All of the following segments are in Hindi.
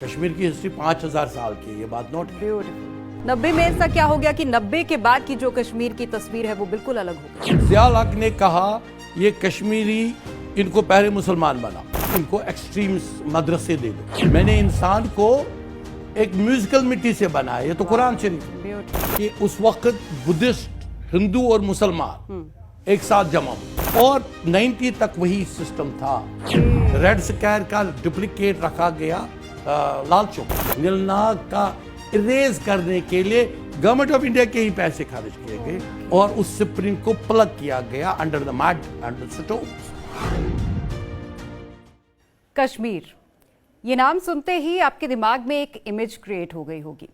कश्मीर की हिस्ट्री 5000 साल की है, ये बात नोट है। ब्यूटीफुल। 90 में ऐसा क्या हो गया कि 90 के बाद की जो कश्मीर की तस्वीर है वो बिल्कुल अलग हो गई? ज़ियाउल हक ने कहा ये कश्मीरी इनको पहले मुसलमान बना, इनको एक्सट्रीम मदरसे दे दो। मैंने इंसान को एक म्यूजिकल मिट्टी से बनाया, ये तो कुरान शरीफ कि उस वक्त बुद्धिस्ट, हिंदू और मुसलमान एक साथ जमा हुए और 90 तक वही सिस्टम था। रेड स्क्वायर का डुप्लीकेट रखा गया लाल चौक। नीलनाग का इरेज करने के लिए गवर्नमेंट ऑफ इंडिया के ही पैसे खर्च किए गए और उस स्प्रिंग को प्लग किया गया under the mud under stones. Kashmir, ये नाम सुनते ही आपके दिमाग में एक इमेज क्रिएट हो गई होगी।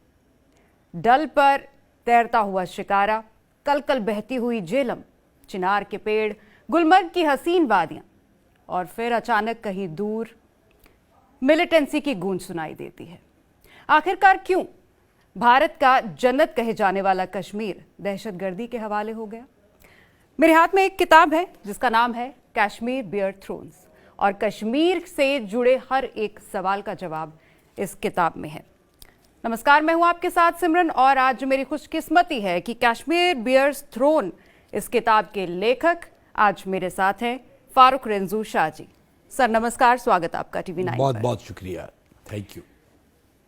डल पर तैरता हुआ शिकारा, कल बहती हुई झेलम, चिनार के पेड़, गुलमर्ग की हसीन वादियां और फिर अचानक कहीं दूर मिलिटेंसी की गूंज सुनाई देती है। आखिरकार क्यों भारत का जन्नत कहे जाने वाला कश्मीर दहशतगर्दी के हवाले हो गया? मेरे हाथ में एक किताब है जिसका नाम है कश्मीर बियर थ्रोन्स और कश्मीर से जुड़े हर एक सवाल का जवाब इस किताब में है। नमस्कार, मैं हूं आपके साथ सिमरन और आज मेरी खुशकिस्मती है कि कश्मीर बियर्स थ्रोन इस किताब के लेखक आज मेरे साथ हैं फारूक रेंजू शाह जी। सर नमस्कार, स्वागत आपका टीवी9 पर। बहुत बहुत शुक्रिया, thank you.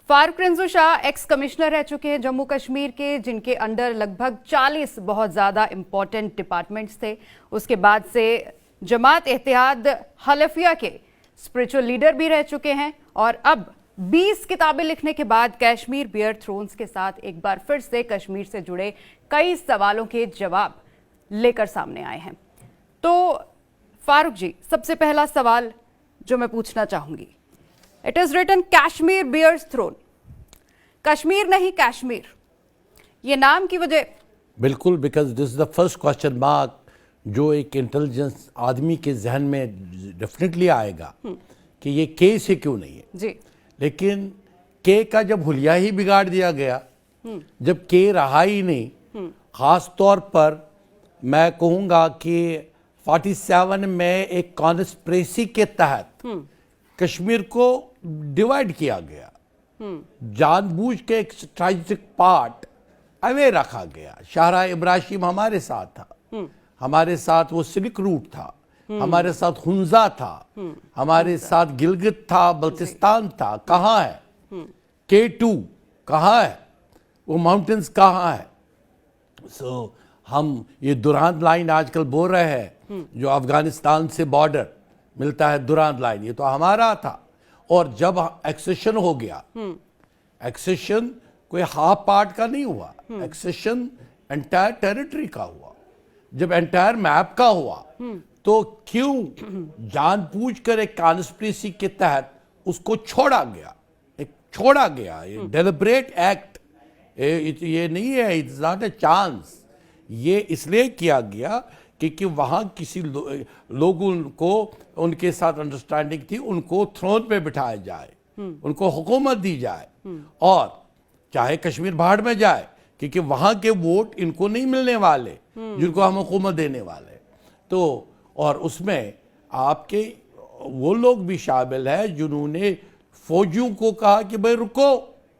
Farooq Renzu Shah ex commissioner रह चुके हैं जम्मू कश्मीर के, जिनके अंडर लगभग 40 बहुत ज़्यादा इंपॉर्टेंट डिपार्टमेंट्स थे। उसके बाद से जमात एहतियाद हलफिया के स्पिरिचुअल लीडर भी रह चुके हैं और अब 20 किताबें लिखने के बाद कश्मीर बियर थ्रोन्स के साथ एक बार फिर से कश्मीर से जुड़े कई सवालों के जवाब लेकर सामने आए हैं। तो फारूक जी, सबसे पहला सवाल जो मैं पूछना चाहूंगी, it is written Kashmir bears throne, Kashmir नहीं कश्मीर, ये नाम की वजह? बिल्कुल, because this is the first question mark जो एक इंटेलिजेंस आदमी के जहन में डेफिनेटली आएगा कि ये के से क्यों नहीं है जी। लेकिन के का जब हुलिया ही बिगाड़ दिया गया, जब के रहा ही नहीं, खास तौर पर मैं कहूँगा कि 47 में एक कॉन्स्पिरेसी के तहत कश्मीर को डिवाइड किया गया, जानबूझ के एक स्ट्रेटेजिक पार्ट अवे रखा गया। शाहरा इब्राहिम हमारे साथ था, हमारे साथ वो सिल्क रूट था, हमारे साथ हुंजा था, हमारे साथ गिलगित था, बल्तिस्तान था। कहाँ है K2? कहाँ है वो माउंटेन्स? कहाँ है? सो हम ये दुरांत लाइन आजकल बोल रहे हैं जो अफगानिस्तान से बॉर्डर मिलता है, दुरांत लाइन, ये तो हमारा था। और जब एक्सेशन हो गया, एक्सेशन कोई हाफ पार्ट का नहीं हुआ, एक्सेशन एंटायर टेरिटरी का हुआ। जब एंटायर मैप का हुआ तो क्यों जानबूझकर एक कॉन्स्पिरेसी के तहत उसको छोड़ा गया, ये डेलिब्रेट एक्ट, ये नहीं है, इट्स नॉट ए चांस। ये इसलिए किया गया क्योंकि वहाँ किसी लोगों को उनके साथ अंडरस्टैंडिंग थी, उनको थ्रोन पे बिठाया जाए, उनको हुकूमत दी जाए और चाहे कश्मीर बाहर में जाए, क्योंकि वहाँ के वोट इनको नहीं मिलने वाले जिनको हम हुकूमत देने वाले। तो और उसमें आपके वो लोग भी शामिल है जिन्होंने फौजियों को कहा कि भाई रुको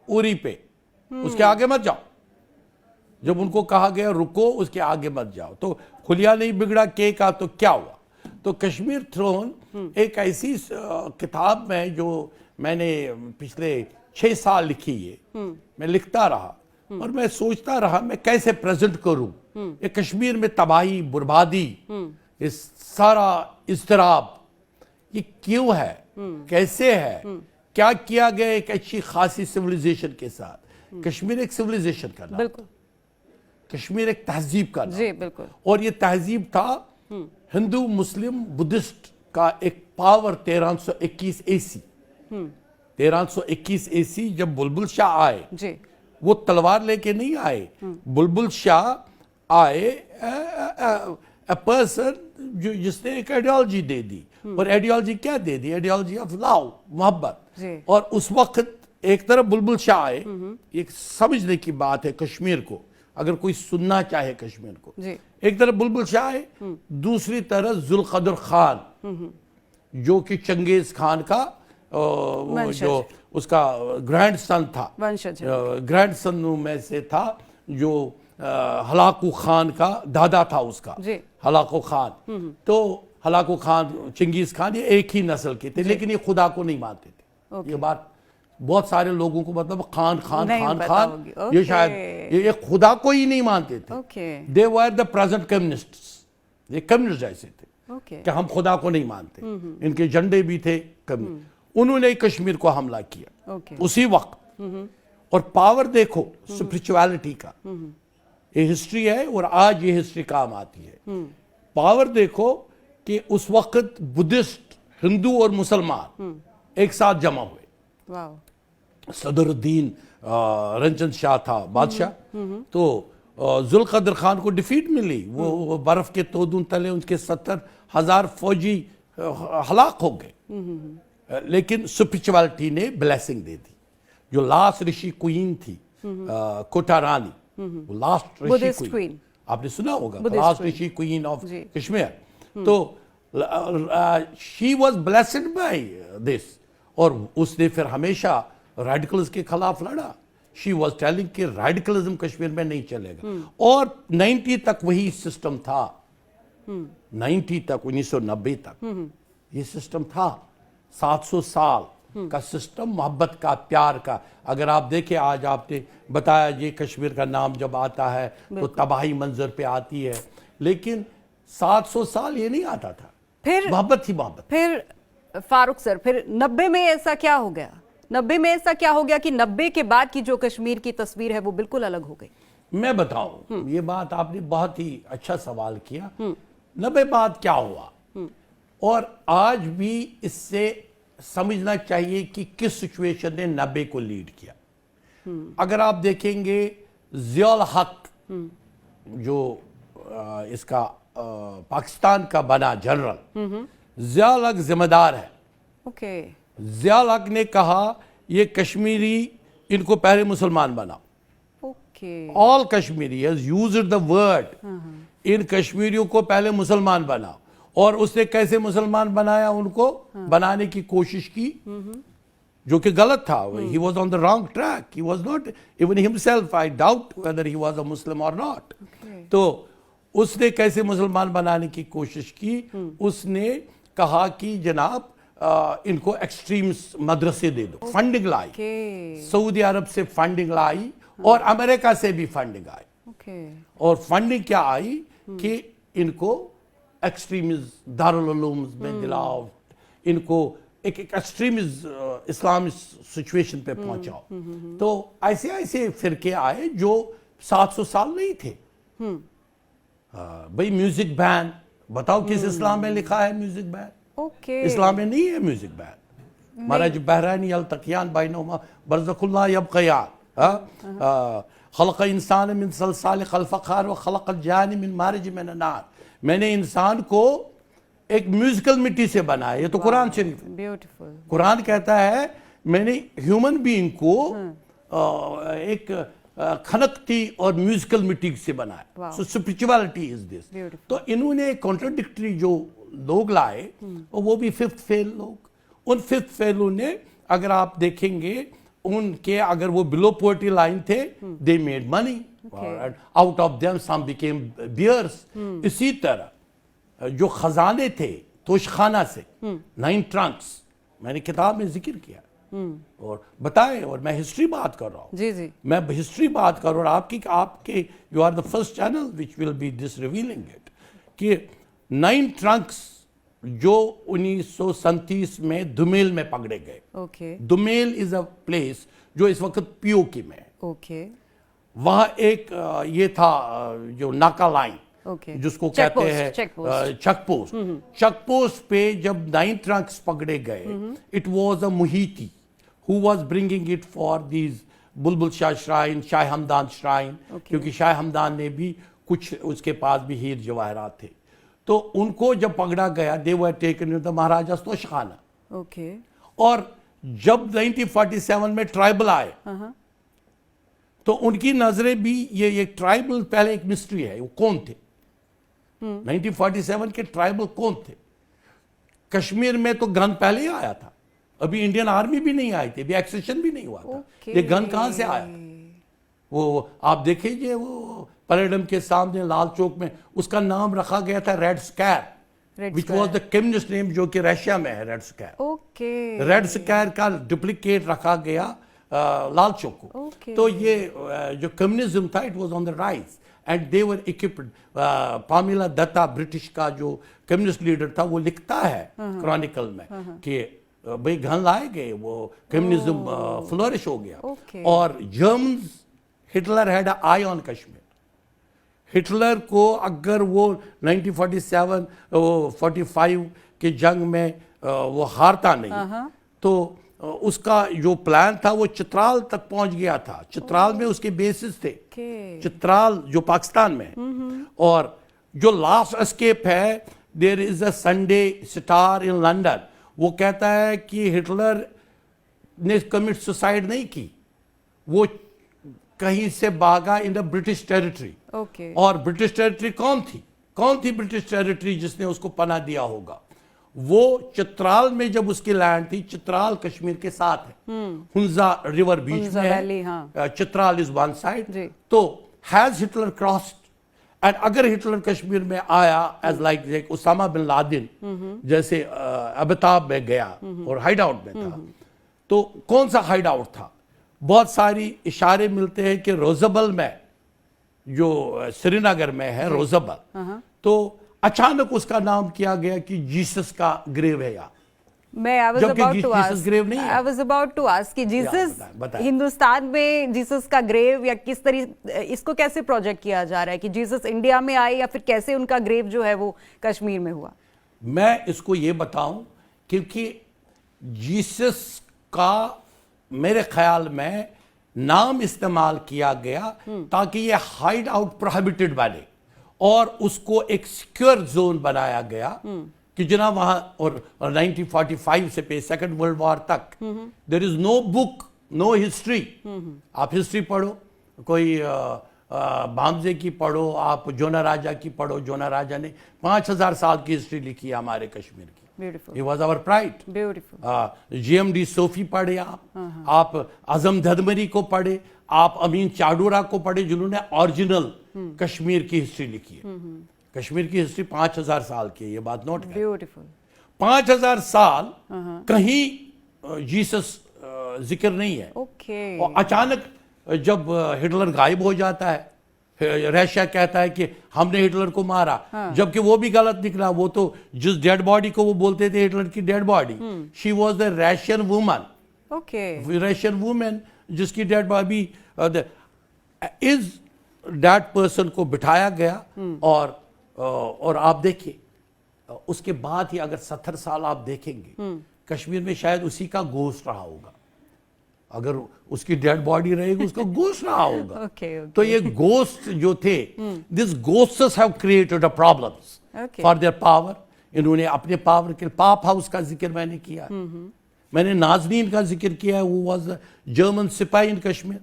उरी पे, उसके आगे मत जाओ। जब उनको कहा गया रुको, उसके आगे मत जाओ, तो खुलिया नहीं बिगड़ा के का, तो क्या हुआ? तो कश्मीर थ्रोन एक ऐसी किताब में जो मैंने पिछले 6 साल लिखी है, मैं लिखता रहा और मैं सोचता रहा मैं कैसे प्रेजेंट करूं ये कश्मीर में तबाही, बर्बादी, इस सारा इज़्तिराब, ये क्यों है, कैसे है, क्या किया गया एक अच्छी खासी सिविलाइजेशन के साथ। कश्मीर एक सिविलाइजेशन का नाम, बिल्कुल, कश्मीर एक तहजीब का नाम, जी बिल्कुल। और ये तहजीब था हिंदू, मुस्लिम, बुद्धिस्ट का एक पावर। 1321 AC 1321 AC जब बुलबुल शाह आए जी, वो तलवार लेके नहीं आए, बुलबुल शाह आए ए पर्सन जिसने एक आइडियोलॉजी दे दी। और आइडियोलॉजी क्या दे दी? आइडियोलॉजी ऑफ लव, मोहब्बत। और उस वक्त एक तरफ बुलबुल शाह आए, एक समझने की बात है कश्मीर को, अगर कोई सुनना चाहे कश्मीर को, एक तरफ बुलबुल शाह आए, दूसरी तरफ जुल्कदर खान जो कि चंगेज खान का वो जो उसका ग्रैंडसन था, वंशज ग्रैंडसन में से था जो हलाकू खान का दादा था उसका, जी। हलाकू खान। तो हलाकू खान, चंगेज खान, ये एक ही नस्ल के थे, लेकिन ये खुदा को नहीं मानते थे। ये बात बहुत सारे लोगों को, मतलब खान खान नहीं खान पता खान, होगी। ये शायद ये खुदा को ही नहीं मानते थे। Okay they were the present communists, ये कम्युनिस्ट जैसे थे ओके कि हम खुदा को नहीं मानते। इनके झंडे भी थे कम्युनिस्ट। उन्होंने कश्मीर को हमला किया ओके उसी वक्त। और पावर देखो स्पिरिचुअलिटी का, ये हिस्ट्री है और आज ये हिस्ट्री काम आती है। पावर देखो कि उस वक्त बुद्धिस्ट, हिंदू और मुसलमान एक साथ जमा हुए। वाह सदरुद्दीन रंजन शाह था बादशाह, तो जुल्कदर खान को डिफीट मिली। वो बर्फ के तोदून तले उनके 70,000 फौजी हलाक हो गए। लेकिन स्पिरिचुअलिटी ने ब्लेसिंग दे दी। जो लास्ट ऋषि क्वीन थी कोटा रानी, वो लास्ट बुद्धिस्ट ऋषि क्वीन। क्वीन आपने सुना होगा, बुद्धिस्ट लास्ट क्वीन। ऋषि क्वीन ऑफ जी। कश्मीर। तो she was blessed by this, और उसने फिर हमेशा रेडिकल्स के खिलाफ लड़ा। शी वॉज टेलिंग कि रेडिकलिज्म कश्मीर में नहीं चलेगा। और 90 तक वही सिस्टम था, 90 तक, 1990 तक ये सिस्टम था। 700 साल का सिस्टम, मोहब्बत का, प्यार का। अगर आप देखें, आज आपने बताया ये कश्मीर का नाम जब आता है तो तबाही मंजर पे आती है, लेकिन 700 साल ये नहीं आता था। फिर मोहब्बत ही मोहब्बत। फिर फारूक सर, फिर 90 में ऐसा क्या हो गया? 90 में ऐसा क्या हो गया कि 90 के बाद की जो कश्मीर की तस्वीर है वो बिल्कुल अलग हो गई? मैं बताऊं, ये बात आपने बहुत ही अच्छा सवाल किया। 90 बाद क्या हुआ, और आज भी इससे समझना चाहिए कि किस सिचुएशन ने 90 को लीड किया। अगर आप देखेंगे, ज़ियाउल हक जो इसका पाकिस्तान का बना जनरल, ज़ियाउल हक जिम्मेदार है। ओके ज़ियाउल हक ने कहा ये कश्मीरी, इनको पहले मुसलमान बनाओ। Okay all Kashmiri has used the word, इन कश्मीरियों को पहले मुसलमान बनाओ। और उसने कैसे मुसलमान बनाया? उनको बनाने की कोशिश की, जो कि गलत था। He was on the wrong track, he was not even himself, I doubt whether he was a Muslim और नॉट। तो उसने कैसे मुसलमान बनाने की कोशिश की? उसने कहा कि जनाब इनको एक्सट्रीम मदरसे दे दो। फंडिंग लाई, सऊदी अरब से फंडिंग लाई और अमेरिका से भी फंडिंग आई। ओके और फंडिंग क्या आई कि इनको एक्सट्रीमिज्म दारुल उलूम में दिलाओ, इनको एक एक्सट्रीमिज्म इस्लामिक सिचुएशन पे पहुंचाओ। तो ऐसे ऐसे फिरके आए जो 700 साल नहीं थे। भाई म्यूजिक बैन, बताओ किस इस्लाम में लिखा है म्यूजिक बैन? ओके इस्लाम में नहीं है म्यूजिक बैन। मरज बहरानी अल्तकियान बैनहुमा बरज़खुल्ला यबक़ियान, खलक़ इंसान मिन सलसाल कल फ़ख़ार व खलक़ल जान मिन मारिज मिन नार। मैंने इंसान को एक म्यूजिकल मिट्टी से बनाया। ये तो कुरान शरीफ है। ब्यूटीफुल। कुरान कहता है मैंने ह्यूमन बीइंग को एक खनकती और म्यूजिकल मिट्टी से बनाया। सो स्पिरिचुअलिटी इज दिस। तो इन्होंने कॉन्ट्राडिक्टरी जो लोग लाए, वो भी फिफ्थ फेल लोग। उन फिफ्थ फेलों ने, अगर आप देखेंगे, उनके अगर वो बिलो पोवर्टी लाइन थे, they made money, out of them some became bears. इसी तरह जो खजाने थे तोशखाना से, 9 ट्रंक्स, मैंने किताब में जिक्र किया और बताए, और मैं हिस्ट्री बात कर रहा हूँ। जी जी, मैं हिस्ट्री बात कर रहा हूँ। आपके you are the first channel which will be this revealing it, कि 9 ट्रंक्स जो 1937 में दुमेल में पकड़े गए। ओके दुमेल इज अ प्लेस जो इस वक्त पीओके में है। ओके वहां एक ये था जो नाका लाइन, ओके, जिसको चेक कहते पोस्ट, हैं check post. Check post. Check post पे जब 9 ट्रंक्स पकड़े गए, इट वाज अ मुहीती who was bringing it for these Bulbul Shah shrine, Shah Hamdan shrine, क्योंकि शाह हमदान ने भी कुछ, उसके पास भी हीर जवाहरात थे। तो उनको जब पकड़ा गया, they were taken in the Maharaja तोशखाना। ओके, और जब 1947 में ट्राइबल आए, तो उनकी नजरें भी ये ट्राइबल पहले एक मिस्ट्री है, वो कौन थे? 1947 के ट्राइबल कौन थे? कश्मीर में तो गन पहले ही आया था, अभी इंडियन आर्मी भी नहीं आई थी, अभी एक्सेशन भी नहीं हुआ था। Okay. ये गन कहां से आया? वो आप देखिए, वो पैलेडियम के सामने लाल चौक में उसका नाम रखा गया था red square, which was the communist name, जो कि रशिया में है red square. Okay, red square का डुप्लीकेट रखा गया लाल चौक को। Okay. तो ये जो कम्युनिज्म था, it was on the rise and they were equipped. Pamila Dutta, British का जो कम्युनिस्ट लीडर था, वो लिखता है क्रॉनिकल में कि भाई गन लाए गए, वो कम्युनिज्म फ्लोरिश हो गया। Okay. और Germans, Hitler had I on Kashmir. Hitler को अगर वो 1947 45 के जंग में वो हारता नहीं, तो उसका जो प्लान था वो चित्राल तक पहुंच गया था। चित्राल में उसके बेसिस थे, चित्राल जो पाकिस्तान में है। और जो लास्ट एस्केप है, there is a Sunday Star in London, वो कहता है कि हिटलर ने कमिट सुसाइड नहीं की, वो कहीं से भागा in the British territory. Okay, और ब्रिटिश टेरिटरी कौन थी ब्रिटिश टेरिटरी जिसने उसको पनाह दिया होगा? वो चित्राल में जब उसकी लैंड थी, चित्राल कश्मीर के साथ है, हुंजा रिवर बीच हुंजा में वैली, है, हाँ। Chitral is one side. जी। तो हैज हिटलर क्रॉस्ड? एंड अगर हिटलर कश्मीर में आया as like Osama bin Laden जैसे अमिताभ में गया और हाइड आउट में था, तो कौन सा हाइड आउट था? बहुत सारी इशारे मिलते हैं कि रोजबल में, जो श्रीनगर में है रोजबल, तो अचानक उसका नाम किया गया कि जीसस का ग्रेव है यहाँ। मैं I was जबकि about to Jesus ask, grave नहीं है। I was about to ask कि जीसस बताएं। हिंदुस्तान में जीसस का ग्रेव, या किस तरीके इसको कैसे प्रोजेक्ट किया जा रहा है कि जीसस इंडिया में आए, या फिर कैसे उनका ग्रेव जो है वो कश्मीर में हुआ? मैं इसको ये बताऊं, क्योंकि जीसस का मेरे ख्याल में नाम इस्तेमाल किया गया ताकि ये हाइड आउट प्रोहिबिटेड बने, और उसको एक सिक्योर जोन बनाया गया कि जना वहां, और 1945 से सेकंड वर्ल्ड वॉर तक there is no book, no history. आप हिस्ट्री पढ़ो, कोई बामजे की पढ़ो, आप जोना राजा की पढ़ो। जोना राजा ने 5000 साल की हिस्ट्री लिखी है हमारे कश्मीर की। Beautiful, he was our pride. Beautiful. GMD Sufi पढ़े आप आजम धदमरी को पढ़े, आप अमीन चाडूरा को पढ़े, जिन्होंने ओरिजिनल कश्मीर की हिस्ट्री लिखी है। कश्मीर की हिस्ट्री 5000 साल की है, ये बात नोट करें। ब्यूटीफुल। 5000 साल कहीं जीसस जिक्र नहीं है। ओके। और अचानक जब हिटलर गायब हो जाता है, रशिया कहता है कि हमने हिटलर को मारा, जबकि वो भी गलत निकला। वो तो जिस डेड बॉडी को वो बोलते थे हिटलर की dead body, she was the Russian woman. Okay, Russian women जिसकी dead body is that person को बिठाया गया। और आप देखिए, उसके बाद ही अगर 70 साल आप देखेंगे, कश्मीर में शायद उसी का गोश्त रहा होगा। अगर उसकी डेड बॉडी रहेगी, उसका गोश्त रहा होगा। okay. तो ये गोश्त जो थे, this ghosts have created a problems for their power. इन्होंने अपने पावर के, पाप हाउस का जिक्र मैंने किया, मैंने नाजनीन का जिक्र किया है, वो वाज जर्मन सिपाही इन कश्मीर।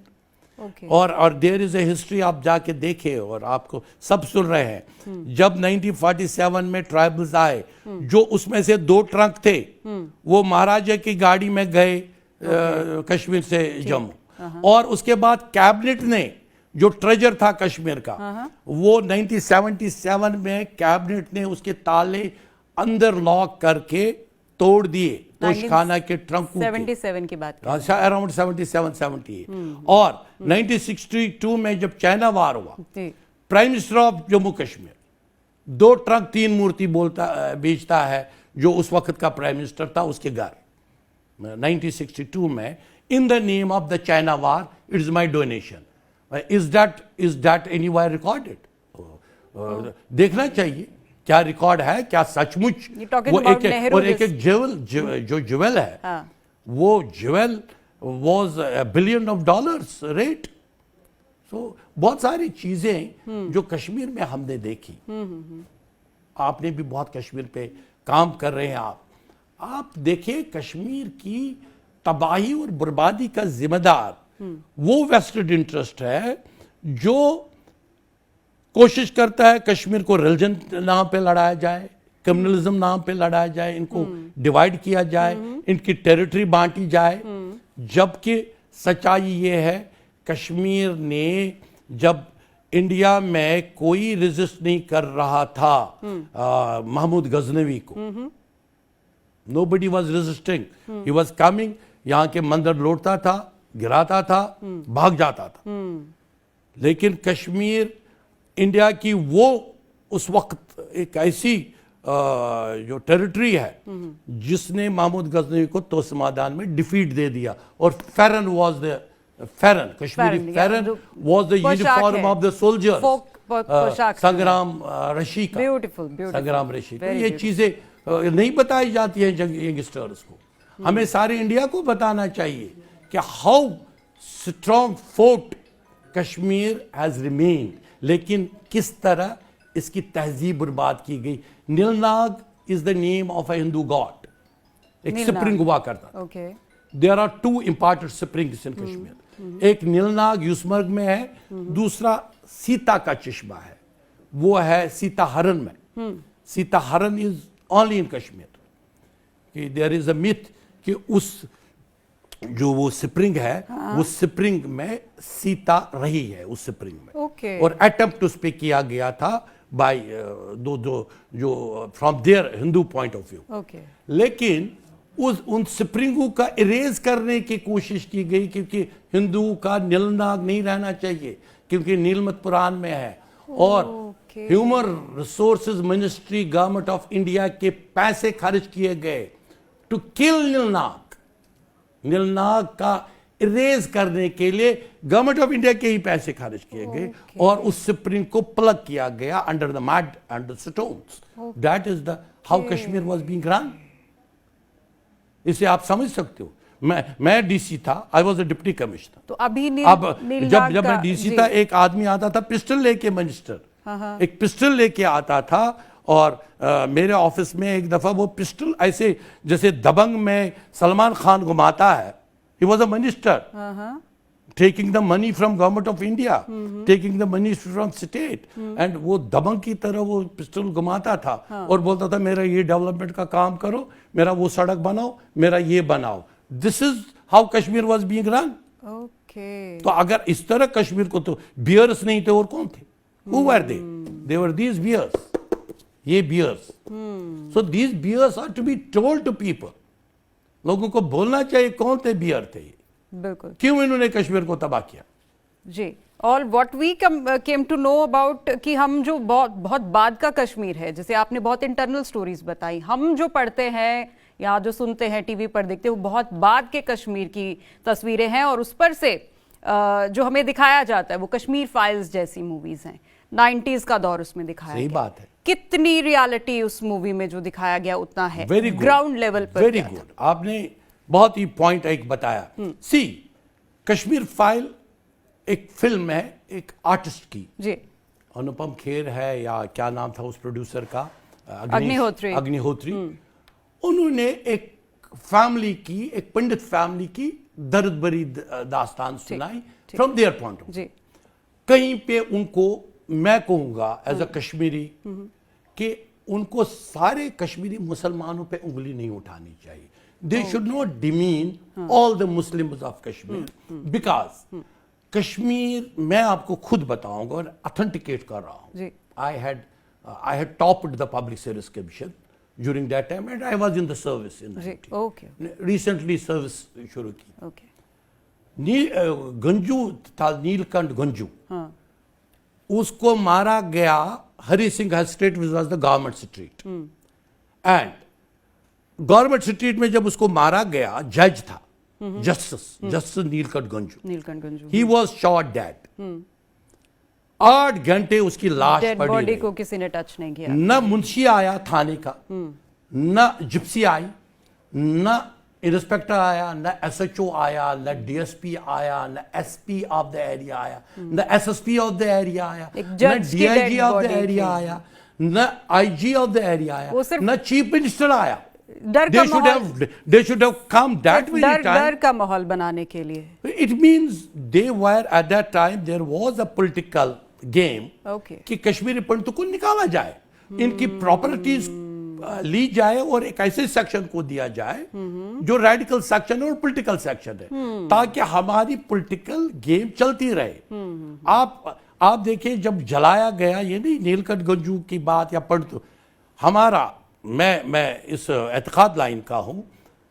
Okay. और देयर इज ए हिस्ट्री, आप जाके देखे, और आपको सब सुन रहे हैं। जब 1947 में ट्राइबल्स आए, जो उसमें से 2 ट्रक थे, वो महाराजा की गाड़ी में गए कश्मीर से जम्मू, और उसके बाद कैबिनेट ने जो ट्रेजर था कश्मीर का, वो 1977 में कैबिनेट ने उसके ताले अंदर लॉक करके तोड़ दिए, तोशखाना के ट्रंकों के। 77 की बात करें। अच्छा, अराउंड 77 78। और 1962 में जब चाइना वार हुआ, prime minister of Jammu Kashmir 2 truck 3 मूर्ति बेचता है, जो उस वक्त का प्राइम मिनिस्टर था, उसके घर 1962 में, in the name of the China war, it is my donation. Is that anywhere recorded? देखना चाहिए क्या रिकॉर्ड है, क्या सचमुच वो एक ज्वेल, जो ज्वेल है, वो ज्वेल वाज $1 billion रेट। सो बहुत सारी चीजें जो कश्मीर में हमने देखी। आपने भी बहुत कश्मीर पे काम कर रहे हैं। आप देखिए, कश्मीर की तबाही और बर्बादी का जिम्मेदार वो वेस्टेड इंटरेस्ट है जो कोशिश करता है कश्मीर को रिलीजन नाम पे लड़ाया जाए, कम्युनलिज्म नाम पे लड़ाया जाए, इनको डिवाइड किया जाए, इनकी टेरिटरी बांटी जाए। जबकि सच्चाई ये है, कश्मीर ने जब इंडिया में कोई रेजिस्ट नहीं कर रहा था महमूद गजनवी को, nobody was resisting, he was coming, यहाँ के मंदिर लौटता था, गिराता था, भाग जाता था। लेकिन कश्मीर इंडिया की वो उस वक्त एक ऐसी जो टेरिटरी है जिसने महमूद गजनवी को तोसमादान में डिफीट दे दिया। और pheran was the pheran, Kashmiri pheran was the uniform of the soldiers, संग्राम रशी का, ब्यूटीफुल संग्राम रशी। तो ये चीजें नहीं बताई जाती है यंगस्टर्स को। हमें सारे इंडिया को बताना चाहिए कि how strong fort Kashmir has remained, लेकिन किस तरह इसकी तहजीब बर्बाद की गई। Neelnag is the name of a Hindu god, एक स्प्रिंग हुआ करता था। Okay, there are two important springs in Kashmir, एक नीलनाग यूसमर्ग में है, दूसरा सीता का चश्मा है, वो है सीता हरन में। Sita haran is only in Kashmir. There is a myth कि उस जो वो स्प्रिंग है, वो स्प्रिंग में सीता रही है उस स्प्रिंग में। ओके, और अटेम्प्ट उस पे किया गया था बाय जो from there Hindu point of view. Okay, लेकिन उन स्प्रिंगों का इरेज करने की कोशिश की गई, क्योंकि हिंदुओं का नीलनाग नहीं रहना चाहिए, क्योंकि नीलमत पुराण में है। और human resources ministry government of India के पैसे खर्च किए गए टू किल नीलनाग, नीलनाग का इरेज करने के लिए गवर्नमेंट ऑफ इंडिया के ही पैसे खर्च किए गए। और उस स्प्रिंग को प्लग किया गया under the mud and the stones. That is the how Kashmir was being run. इसे आप समझ सकते हो। मैं डीसी था, I was a deputy commissioner. तो अभी जब मैं डीसी था, एक आदमी आता था पिस्टल लेके, मिनिस्टर एक पिस्टल लेके आता था, और मेरे ऑफिस में एक दफा वो पिस्टल ऐसे जैसे दबंग में सलमान खान घुमाता है, he was a minister taking the money from government of India, taking the money from state, and वो दबंग की तरह वो पिस्टल घुमाता था और बोलता था मेरा ये डेवलपमेंट का काम करो, मेरा वो सड़क बनाओ, मेरा ये बनाओ। This is how Kashmir was being run. Okay, तो अगर इस तरह कश्मीर को, तो बियर्स नहीं थे और कौन थे? Who were they? They were these bears. ये bears. So these bears are to be told to people. लोगों को बोलना चाहिए कौन थे बियर थे, बिल्कुल, क्यों इन्होंने कश्मीर को तबाह किया। जी। और what we came to know about कि हम जो बहुत बाद का कश्मीर है, जैसे आपने बहुत इंटरनल स्टोरीज बताई, हम जो पढ़ते हैं या जो सुनते हैं टीवी पर देखते हैं, वो बहुत बाद के कश्मीर की तस्वीरें हैं। और उस पर से जो हमें दिखाया जाता है वो कश्मीर फाइल्स जैसी मूवीज हैं, 90s का दौर उसमें दिखाया सही गया। बात है। कितनी रियलिटी उस मूवी में जो दिखाया गया उतना है वेरी गुड, ग्राउंड लेवल पर। वेरी गुड, आपने बहुत ही पॉइंट एक बताया। सी, कश्मीर फाइल एक फिल्म है एक आर्टिस्ट की, जी, अनुपम खेर है या क्या नाम था उस प्रोड्यूसर का, अग्निहोत्री। उन्होंने एक फैमिली की, एक पंडित फैमिली की दर्द भरी दास्तान सुनाई from their point of view. कहीं पे उनको मैं कहूंगा एज अ कश्मीरी कि उनको सारे कश्मीरी मुसलमानों पे उंगली नहीं उठानी चाहिए। They should not demean all the Muslims of Kashmir, because Kashmir, मैं आपको खुद बताऊंगा और ऑथेंटिकेट कर रहा हूं। I had topped the public service commission during that time and I was in the service in recently service शुरू की। गंजू था, नीलकंठ गंजू, उसको मारा गया Hari Singh street, which was the government street. And government street में जब उसको मारा गया, जज था, justice Neelkanth Ganju, he was shot dead. 8 घंटे उसकी लाश पड़ी, बॉडी को किसी ने टच नहीं किया। न मुंशी आया थाने का, न जिप्सी आई, न इंस्पेक्टर आया, न एसएचओ आया, न डीएसपी आया, न एसपी ऑफ द एरिया आया, न एसएसपी ऑफ द एरिया आया, न डीआईजी ऑफ द एरिया आया, न आईजी ऑफ द एरिया आया, न चीफ मिनिस्टर आया। They should have come that very time. डर का माहौल बनाने के लिए। It means they were at that time there was a political game कि कश्मीरी पंडितों को निकाला जाए, इनकी प्रॉपर्टीज ली जाए और एक ऐसे सेक्शन को दिया जाए जो रेडिकल सेक्शन है और पॉलिटिकल सेक्शन है, ताकि हमारी पॉलिटिकल गेम चलती रहे। आप देखिए, जब जलाया गया, ये नहीं नीलकंठ गंजू की बात या पढ़, हमारा मैं इस एतकाद लाइन का हूं,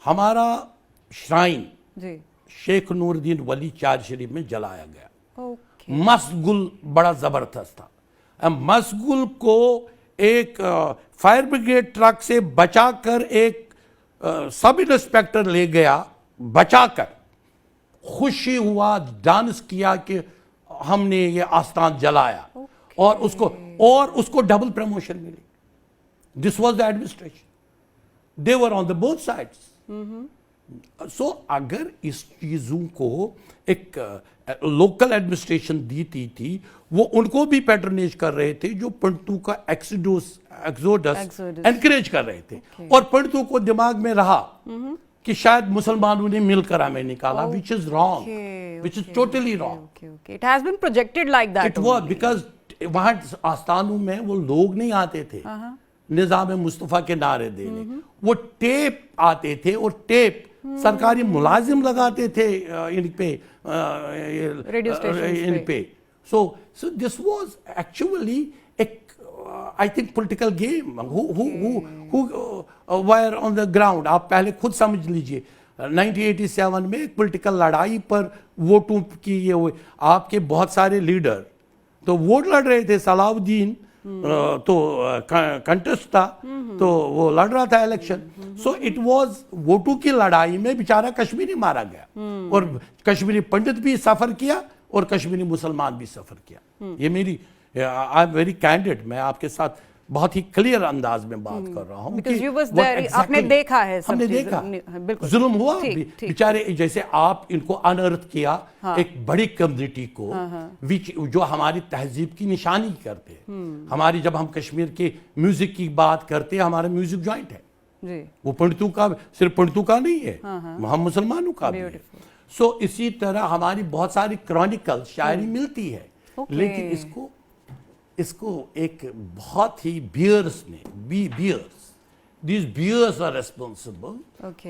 हमारा श्राइन जी शेख नूरुद्दीन वली चार शरीफ में जलाया गया। ओके मसगुल बड़ा जबरदस्त था। मसगुल को एक फायर ब्रिगेड ट्रक से बचाकर एक सब इंस्पेक्टर ले गया, बचाकर खुशी हुआ, डांस किया कि हमने ये आस्थान जलाया, और उसको डबल प्रमोशन मिली। This was the administration, they were on the both sides. So अगर इस चीजों को एक लोकल एडमिनिस्ट्रेशन दी थी, वो उनको भी पैट्रनेज कर रहे थे जो पंडितों का एक्सोडस एनकरेज कर रहे थे, और पंडितों को दिमाग में रहा कि शायद मुसलमानों ने मिलकर हमें निकाला, which is wrong, which is totally wrong. It has been projected like that. It was because वहां आस्थानों में वो लोग नहीं आते थे निजाम मुस्तफा के नारे देने, वो टेप आते थे, और टेप सरकारी मुलाजिम लगाते थे इन पे, रेडियो स्टेशन इन पे। सो दिस वाज एक्चुअली एक I think political game who were on the ground. आप पहले खुद समझ लीजिए, 1987 में एक पॉलिटिकल लड़ाई पर वोटों की ये हुई, आपके बहुत सारे लीडर तो वोट लड़ रहे थे। सलाउद्दीन तो कंटेस्ट था, तो वो लड़ रहा था इलेक्शन। सो इट वाज वोटों की लड़ाई में बेचारा कश्मीरी मारा गया, और कश्मीरी पंडित भी सफर किया और कश्मीरी मुसलमान भी सफर किया। ये मेरी आई एम वेरी कैंडिड, मैं आपके साथ बहुत ही क्लियर अंदाज में बात कर रहा हूं कि आपने देखा है, हमने देखा जुल्म हुआ बेचारे, जैसे आप इनको अनर्थ किया एक बड़ी कम्युनिटी को, जो हमारी तहजीब की निशानी करते हैं। हमारी जब हम कश्मीर के म्यूजिक की बात करते हैं, हमारा म्यूजिक जॉइंट है जी, वो पंडितों का, सिर्फ पंडितों का नहीं है, हम मुसलमानों का भी है। सो इसी तरह हमारी बहुत सारी क्रॉनिकल शायरी मिलती है, लेकिन इसको एक बहुत ही बियर्स ने these bears are responsible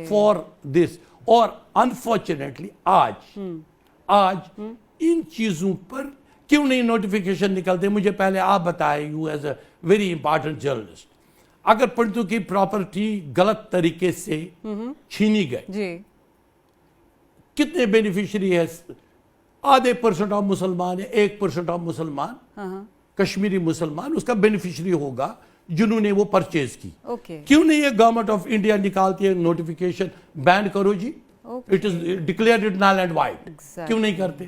for this। और अनफॉर्चुनेटली आज इन चीजों पर क्यों नहीं नोटिफिकेशन निकलते? मुझे पहले आप बताएं, you as a very important journalist, अगर पंडितों की प्रॉपर्टी गलत तरीके से छीनी गई, कितने बेनिफिशियरी है? आधे % ऑफ मुसलमान है, 1% ऑफ मुसलमान, कश्मीरी मुसलमान उसका बेनिफिशियरी होगा जिन्होंने वो परचेज की। क्यों नहीं ये गवर्नमेंट ऑफ इंडिया निकालती है नोटिफिकेशन, बैन करो जी, it is declared it null and void. क्यों नहीं करते?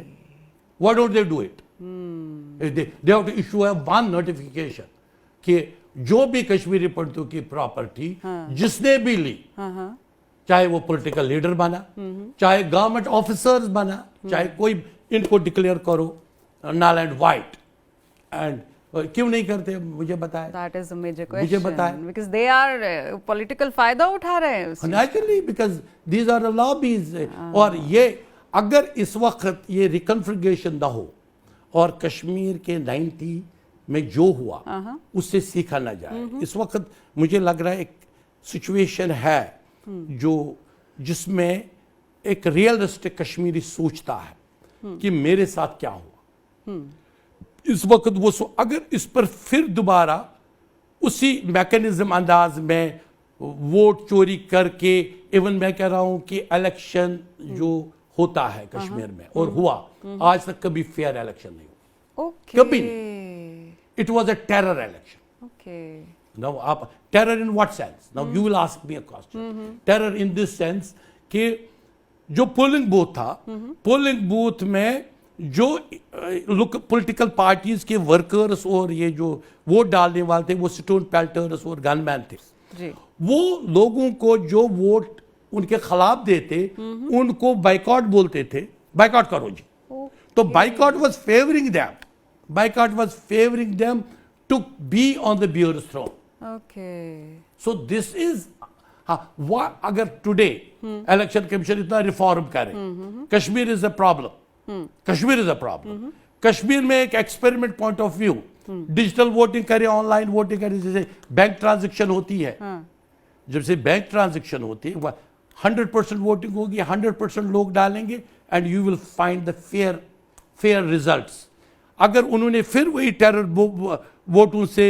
Why don't they do it? They have to issue a one notification कि जो भी कश्मीरी पंडितों की प्रॉपर्टी जिसने भी ली, चाहे वो पॉलिटिकल लीडर बना, चाहे गवर्नमेंट ऑफिसर्स बना, चाहे कोई, इनको डिक्लेयर करो नल एंड वाइड। एंड क्यों नहीं करते? मुझे बताएं। That is a major question. मुझे बताएं। Because they are political फायदा उठा रहे हैं उससे। Naturally, because these are the lobbies। और ये अगर इस वक्त ये रिकन्फिगरेशन ना हो और कश्मीर के 90 में जो हुआ उससे सीखा ना जाए, इस वक्त मुझे लग रहा है एक सिचुएशन है जिसमें एक रियलिस्टिक कश्मीरी सोचता है कि मेरे साथ क्या हुआ। इस वक्त वो अगर इस पर फिर दोबारा उसी मैकेनिज्म अंदाज में वोट चोरी करके, इवन मैं कह रहा हूं कि इलेक्शन जो होता है कश्मीर में और हुआ, आज तक कभी फेयर इलेक्शन नहीं हुआ, कभी नहीं। It was a terror election. Now आप, terror in what sense? Now you will ask me a question. Terror in this sense कि जो पोलिंग बूथ था, पोलिंग बूथ में जो पॉलिटिकल पार्टीज के वर्कर्स और ये जो वोट डालने वाले थे, वो स्टोन पेल्टर्स और गनमैन थे जी। वो लोगों को जो वोट उनके खिलाफ देते उनको बाइकॉट बोलते थे, बाइकॉट करो जी। तो boycott was favouring them, boycott was favouring them to be on the bears throne. So this is, अगर टुडे इलेक्शन कमीशन इतना रिफॉर्म करे, Kashmir is a problem, Kashmir is a problem. Kashmir में एक experiment point of view digital voting करें, ऑनलाइन वोटिंग करें, जैसे बैंक ट्रांजैक्शन होती है, जब से बैंक ट्रांजैक्शन होती है 100% वोटिंग होगी, 100% लोग डालेंगे and you will find the fair results. अगर उन्होंने फिर वही टेरर वोटों से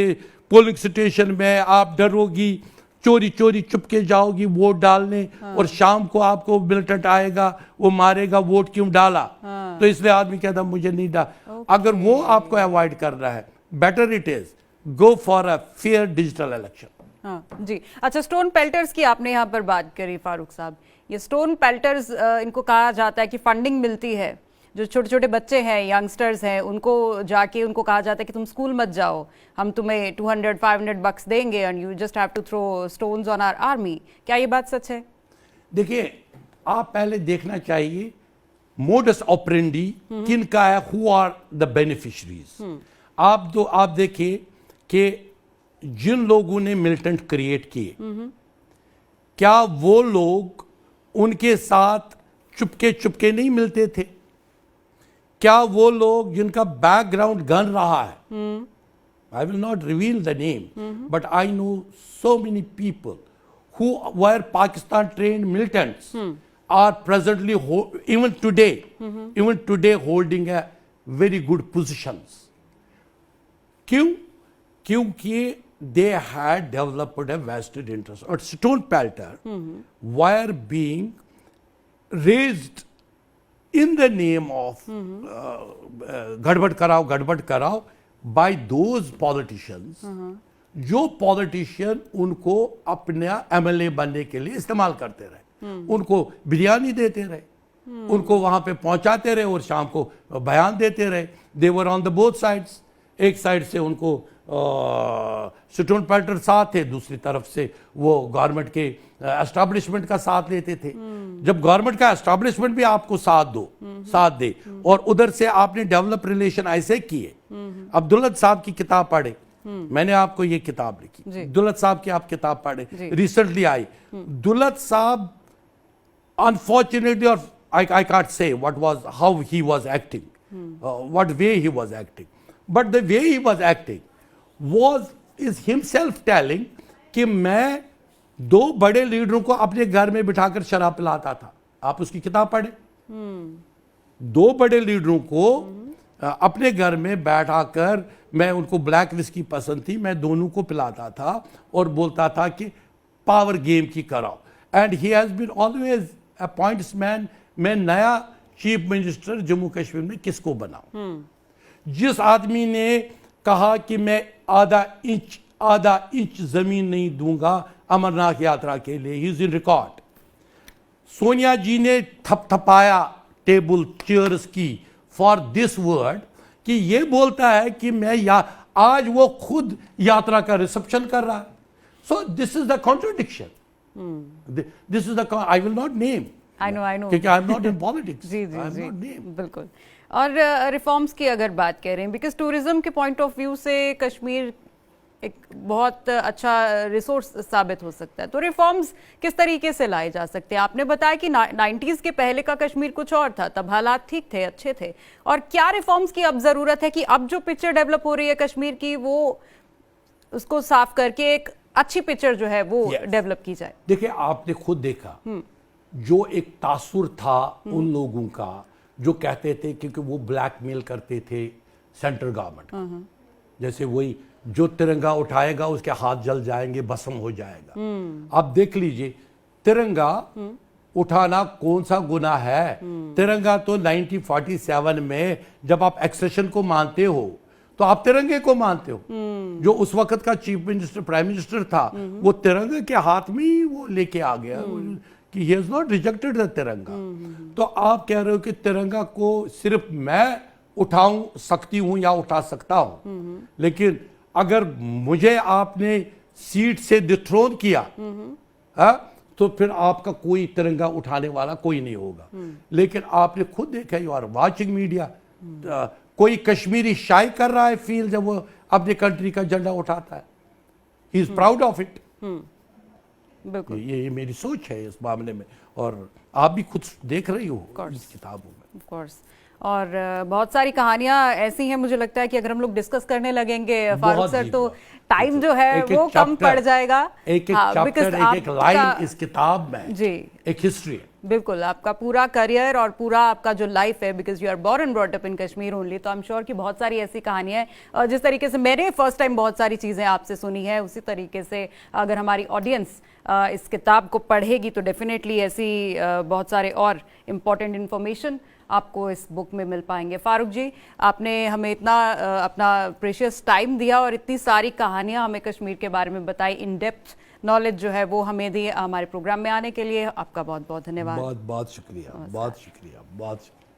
पोलिंग स्टेशन में आप डरोगी, चोरी चोरी चुपके जाओगी वोट डालने, और शाम को आपको मिलिटेंट आएगा, वो मारेगा वोट क्यों डाला, तो इसलिए आदमी कहता मुझे नहीं डाल। अगर वो आपको अवॉइड करना है, better it is go for a fair digital election. हाँ जी। अच्छा, स्टोन पेल्टर्स की आपने यहाँ पर बात करी फारूक साहब। ये स्टोन पेल्टर्स, इनको कहा जाता है कि फंडिंग मिलती है, जो छोटे छोटे बच्चे हैं, यंगस्टर्स हैं, उनको जाके उनको कहा जाता है कि तुम स्कूल मत जाओ, हम तुम्हें 200-500 बक्स देंगे and you just have to throw stones on our army. क्या ये बात सच है? देखिए, आप पहले देखना चाहिए मोडस ऑपरेंडी किन का है, हु आर द बेनिफिशरीज। आप देखिए कि जिन लोगों ने मिलिटेंट क्रिएट किए, क्या वो लोग उनके साथ चुपके चुपके नहीं मिलते थे? क्या वो लोग जिनका बैकग्राउंड गन रहा है, I will not reveal the name, but I know so many people who were Pakistan trained militants are presently even today holding a very good positions. क्यों? क्योंकि they had developed a vested interest. Or stone pelter were being raised in the name of गड़बड़ कराओ by those politicians, जो पॉलिटिशियन उनको अपना MLA बनने के लिए इस्तेमाल करते रहे, उनको बिरयानी देते रहे, उनको वहां पे पहुंचाते रहे और शाम को बयान देते रहे। They were on the both sides. एक साइड से उनको स्टोन पेल्टर साथ थे, दूसरी तरफ से वो गवर्नमेंट के एस्टैब्लिशमेंट का साथ लेते थे। जब गवर्नमेंट का एस्टैब्लिशमेंट भी आपको साथ दे और उधर से आपने डेवलप रिलेशन ऐसे किए। अब दुलत साहब की किताब पढ़े, मैंने आपको ये किताब लिखी, दुलत साहब की आप किताब पढ़े, रिसेंटली आई। दुलत साहब अनफॉर्चुनेटली, और I can't say how he was acting, what way he was acting, but the way he was acting is himself telling कि मैं दो बड़े लीडरों को अपने घर में बिठाकर शराब पिलाता था। आप उसकी किताब पढ़े। दो बड़े लीडरों को अपने घर में बैठाकर, मैं उनको ब्लैक विस्की पसंद थी, मैं दोनों को पिलाता था और बोलता था कि पावर गेम की कराओ। And he has been always appoints man. मैं नया चीफ मिनिस्टर जम्मू कश्मीर में किसको बनाऊं? जिस आदमी ने कहा कि मैं आधा इंच जमीन नहीं दूंगा अमरनाथ यात्रा के लिए, he is in record. Sonia ji ने थपथपाया टेबल चेयर्स की फॉर दिस वर्ड कि ये बोलता है कि मैं आज वो खुद यात्रा का रिसेप्शन कर रहा है। So this is the contradiction. This is the, I will not name, I know. क्योंकि I am not in politics. जी, बिल्कुल। और रिफॉर्म्स की अगर बात करें, बिकॉज टूरिज्म के पॉइंट ऑफ व्यू से कश्मीर एक बहुत अच्छा रिसोर्स साबित हो सकता है, तो रिफॉर्म्स किस तरीके से लाए जा सकते हैं? आपने बताया कि 90s के पहले का कश्मीर कुछ और था, तब हालात ठीक थे, अच्छे थे, और क्या रिफॉर्म्स की अब जरूरत है कि अब जो पिक्चर डेवलप हो रही है कश्मीर की, वो उसको साफ करके एक अच्छी पिक्चर जो है वो डेवलप की जाए? देखिए, आपने खुद देखा जो एक तासुर था उन लोगों का जो कहते थे, क्योंकि वो ब्लैकमेल करते थे सेंट्रल गवर्नमेंट, जैसे वही जो तिरंगा उठाएगा उसके हाथ जल जाएंगे, भस्म हो जाएगा। आप देख लीजिए, तिरंगा उठाना कौन सा गुनाह है? तिरंगा तो 1947 में जब आप एक्सेशन को मानते हो तो आप तिरंगे को मानते हो। जो उस वक्त का चीफ मिनिस्टर, प्राइम मिनिस्टर था, वो तिरंगे के हाथ में ही वो लेके आ गया कि he has not rejected the तिरंगा। तो आप कह रहे हो कि तिरंगा को सिर्फ मैं उठाऊं सकती हूं या उठा सकता हूं, लेकिन अगर मुझे आपने सीट से डिथ्रोन किया तो फिर आपका कोई तिरंगा उठाने वाला कोई नहीं होगा। लेकिन आपने खुद देखा, यू आर वाचिंग मीडिया, कोई कश्मीरी शाई कर रहा है फील जब वो अपने कंट्री का झंडा उठाता है। He is proud of it. ये मेरी सोच है इस मामले में, और आप भी खुद देख रही हो इस किताबों में। Of course. और बहुत सारी कहानियां ऐसी हैं, मुझे लगता है कि अगर हम लोग डिस्कस करने लगेंगे फारूक बहुत सर जी, तो बहुत। टाइम जो है एक-एक वो कम chapter, पड़ जाएगा। एक-एक हाँ, चैप्टर, because एक-एक आपका- लाइन इस किताब में जी एक हिस्ट्री है। बिल्कुल, आपका पूरा करियर और पूरा आपका जो लाइफ है, because you are born and brought up in Kashmir only, तो आई एम श्योर कि बहुत सारी ऐसी कहानियां हैं। और जिस तरीके से मैंने फर्स्ट टाइम बहुत सारी चीज़ें आपसे सुनी है, उसी तरीके से अगर हमारी ऑडियंस इस किताब को पढ़ेगी तो डेफिनेटली ऐसी बहुत सारे और इम्पॉर्टेंट इन्फॉर्मेशन आपको इस बुक में मिल पाएंगे। फारूक जी, आपने हमें इतना अपना प्रेशियस टाइम दिया और इतनी सारी कहानियां हमें कश्मीर के बारे में बताई, इन डेप्थ नॉलेज जो है वो हमें दी। हमारे प्रोग्राम में आने के लिए आपका बहुत बहुत धन्यवाद। बहुत बहुत शुक्रिया, बहुत शुक्रिया, बहुत शुक्रिया।